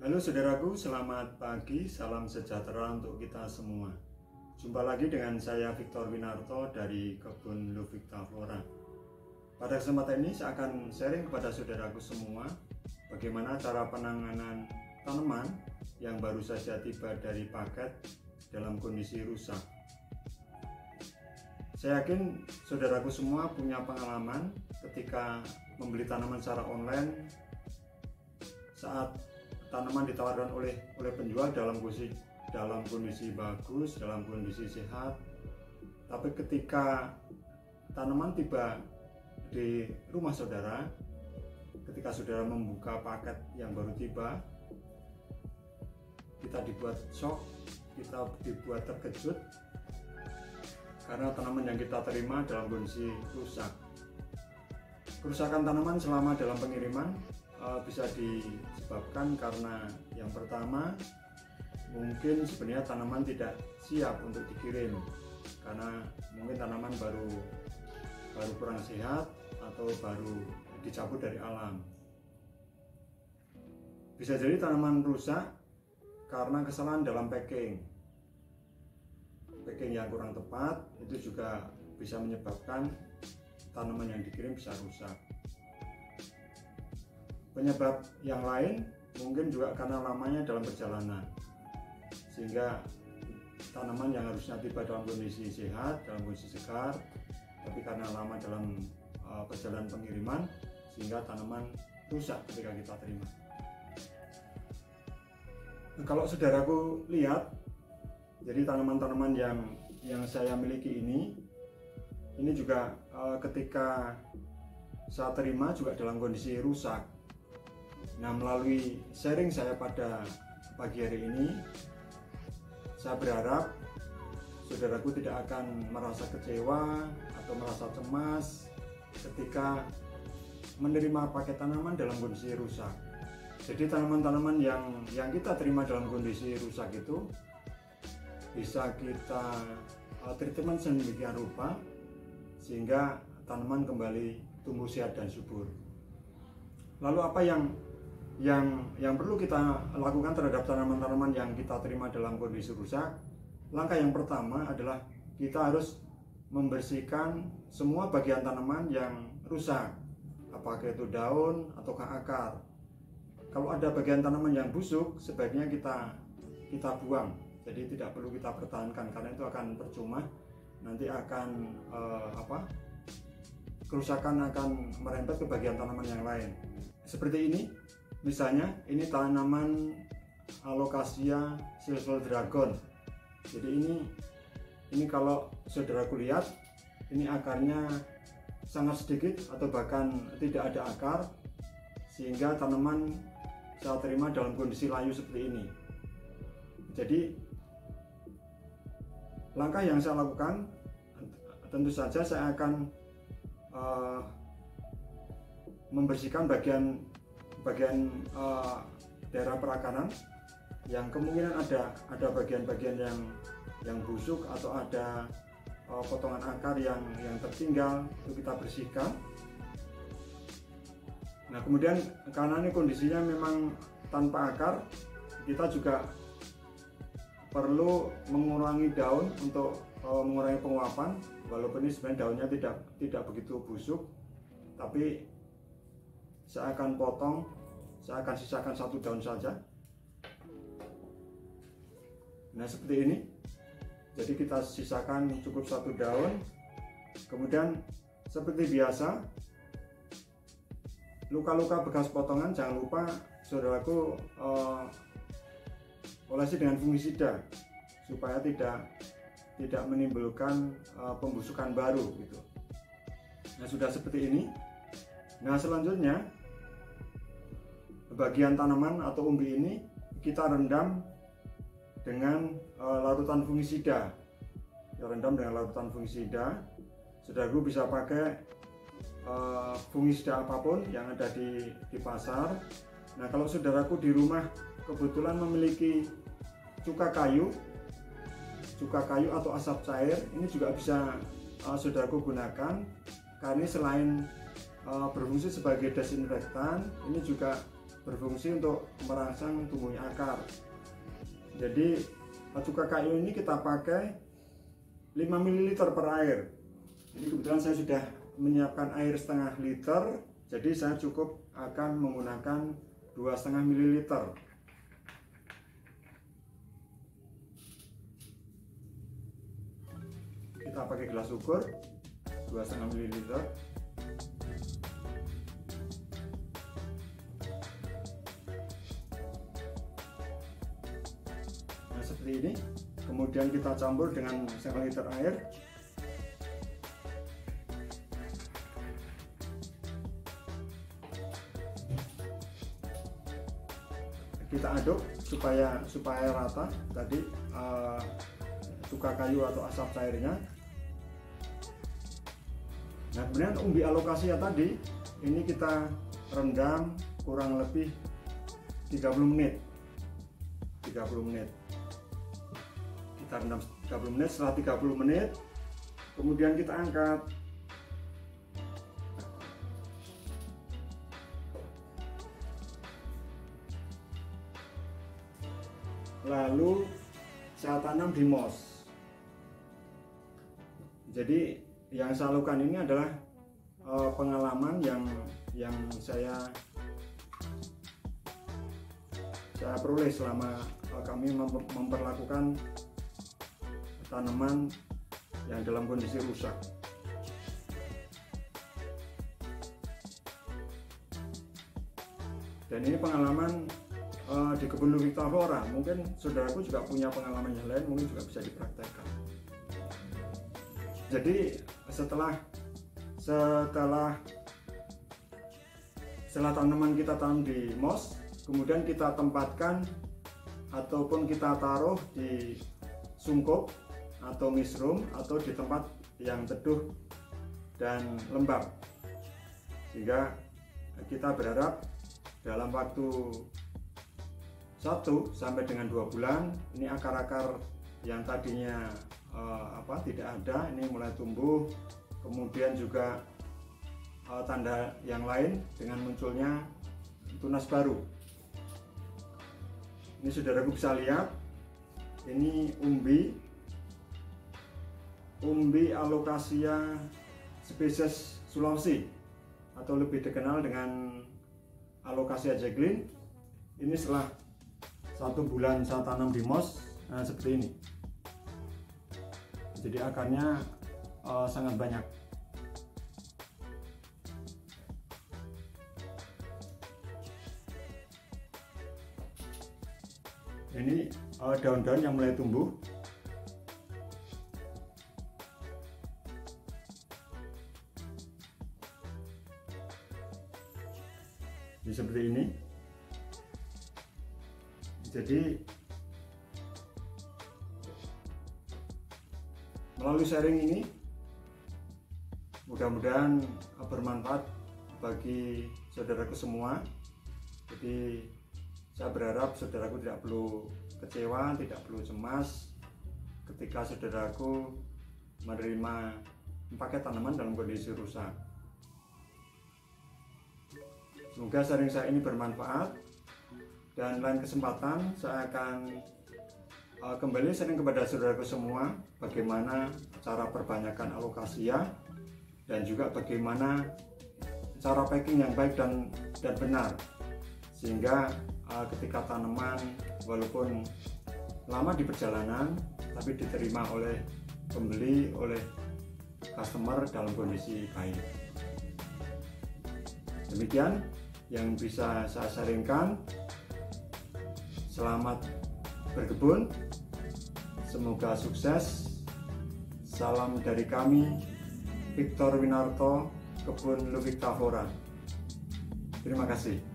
Halo saudaraku, selamat pagi, salam sejahtera untuk kita semua. Jumpa lagi dengan saya Victor Winarto dari Kebun Luvicta Flora. Pada kesempatan ini saya akan sharing kepada saudaraku semua bagaimana cara penanganan tanaman yang baru saja tiba dari paket dalam kondisi rusak. Saya yakin saudaraku semua punya pengalaman ketika membeli tanaman secara online saat tanaman ditawarkan oleh penjual dalam kondisi bagus, dalam kondisi sehat. Tapi ketika tanaman tiba di rumah saudara, ketika saudara membuka paket yang baru tiba, kita dibuat shock, kita dibuat terkejut karena tanaman yang kita terima dalam kondisi rusak. Kerusakan tanaman selama dalam pengiriman bisa disebabkan karena yang pertama, mungkin sebenarnya tanaman tidak siap untuk dikirim karena mungkin tanaman baru kurang sehat atau baru dicabut dari alam. Bisa jadi tanaman rusak karena kesalahan dalam packing yang kurang tepat, itu juga bisa menyebabkan tanaman yang dikirim bisa rusak. Penyebab yang lain mungkin juga karena lamanya dalam perjalanan, sehingga tanaman yang harusnya tiba dalam kondisi sehat, dalam kondisi segar, tapi karena lama dalam perjalanan pengiriman sehingga tanaman rusak ketika kita terima. Nah, kalau saudaraku lihat, jadi tanaman-tanaman yang saya miliki ini juga ketika saya terima juga dalam kondisi rusak. Nah, melalui sharing saya pada pagi hari ini, saya berharap saudaraku tidak akan merasa kecewa atau merasa cemas ketika menerima paket tanaman dalam kondisi rusak. Jadi tanaman-tanaman yang kita terima dalam kondisi rusak itu bisa kita treatment sedemikian rupa sehingga tanaman kembali tumbuh sehat dan subur. Lalu apa yang perlu kita lakukan terhadap tanaman-tanaman yang kita terima dalam kondisi rusak? Langkah yang pertama adalah kita harus membersihkan semua bagian tanaman yang rusak, apakah itu daun ataukah akar. Kalau ada bagian tanaman yang busuk, sebaiknya kita buang. Jadi tidak perlu kita pertahankan karena itu akan percuma. Nanti akan kerusakan akan merembet ke bagian tanaman yang lain. Seperti ini. Misalnya ini tanaman Alocasia Silver Dragon. Jadi ini kalau saudaraku lihat, ini akarnya sangat sedikit atau bahkan tidak ada akar, sehingga tanaman saya terima dalam kondisi layu seperti ini. Jadi langkah yang saya lakukan, tentu saja saya akan membersihkan bagian daerah perakanan yang kemungkinan ada bagian-bagian yang busuk atau ada potongan akar yang tertinggal, itu kita bersihkan. Nah, kemudian karena ini kondisinya memang tanpa akar, kita juga perlu mengurangi daun untuk mengurangi penguapan. Walaupun ini sebenarnya daunnya tidak begitu busuk, tapi saya akan potong, saya akan sisakan satu daun saja. Nah, seperti ini. Jadi kita sisakan cukup satu daun. Kemudian seperti biasa, luka-luka bekas potongan jangan lupa saudaraku olesi dengan fungisida supaya tidak menimbulkan pembusukan baru gitu. Nah, sudah seperti ini. Nah, selanjutnya bagian tanaman atau umbi ini kita rendam dengan larutan fungisida. Kita rendam dengan larutan fungisida. Saudaraku bisa pakai fungisida apapun yang ada di pasar. Nah, kalau saudaraku di rumah kebetulan memiliki cuka kayu atau asap cair, ini juga bisa saudaraku gunakan karena selain berfungsi sebagai desinfektan, ini juga berfungsi untuk merangsang tumbuhnya akar. Jadi cuka kayu ini kita pakai 5 ml per air. Ini kebetulan saya sudah menyiapkan air setengah liter, jadi saya cukup akan menggunakan 2,5 ml. Kita pakai gelas ukur 2,5 ml. Nah, seperti ini. Kemudian kita campur dengan 1 liter air. Kita aduk supaya rata tadi cuka kayu atau asap cairnya. Nah, kemudian umbi alokasia tadi ini kita rendam kurang lebih 30 menit. Kita rendam 30 menit. Setelah 30 menit kemudian kita angkat. Lalu saya tanam di moss. Jadi yang saya lakukan ini adalah pengalaman yang saya peroleh selama kami memperlakukan tanaman yang dalam kondisi rusak. Dan ini pengalaman di kebun Luvictavora. Mungkin saudaraku juga punya pengalaman yang lain, mungkin juga bisa dipraktekkan. Jadi setelah tanaman kita tanam di moss, kemudian kita tempatkan ataupun kita taruh di sungkup atau misrum atau di tempat yang teduh dan lembab, sehingga kita berharap dalam waktu 1 sampai dengan 2 bulan ini akar-akar yang tadinya tidak ada ini mulai tumbuh. Kemudian juga tanda yang lain dengan munculnya tunas baru. Ini saudaraku bisa lihat, ini umbi alokasia spesies Sulawesi atau lebih dikenal dengan Alocasia Jacqueline. Ini setelah 1 bulan saya tanam di moss, seperti ini. Jadi akarnya sangat banyak. Ini daun-daun yang mulai tumbuh. Jadi seperti ini. Jadi melalui sharing ini mudah-mudahan bermanfaat bagi saudaraku semua. Jadi saya berharap saudaraku tidak perlu kecewa, tidak perlu cemas ketika saudaraku menerima paket tanaman dalam kondisi rusak. Semoga sharing saya ini bermanfaat, dan lain kesempatan saya akan kembali sharing kepada saudaraku semua bagaimana cara perbanyakan alokasia dan juga bagaimana cara packing yang baik dan benar, sehingga ketika tanaman walaupun lama di perjalanan tapi diterima oleh pembeli, oleh customer dalam kondisi baik. Demikian yang bisa saya sharingkan. Selamat berkebun, semoga sukses. Salam dari kami, Victor Winarto, Kebun Luvictavora. Terima kasih.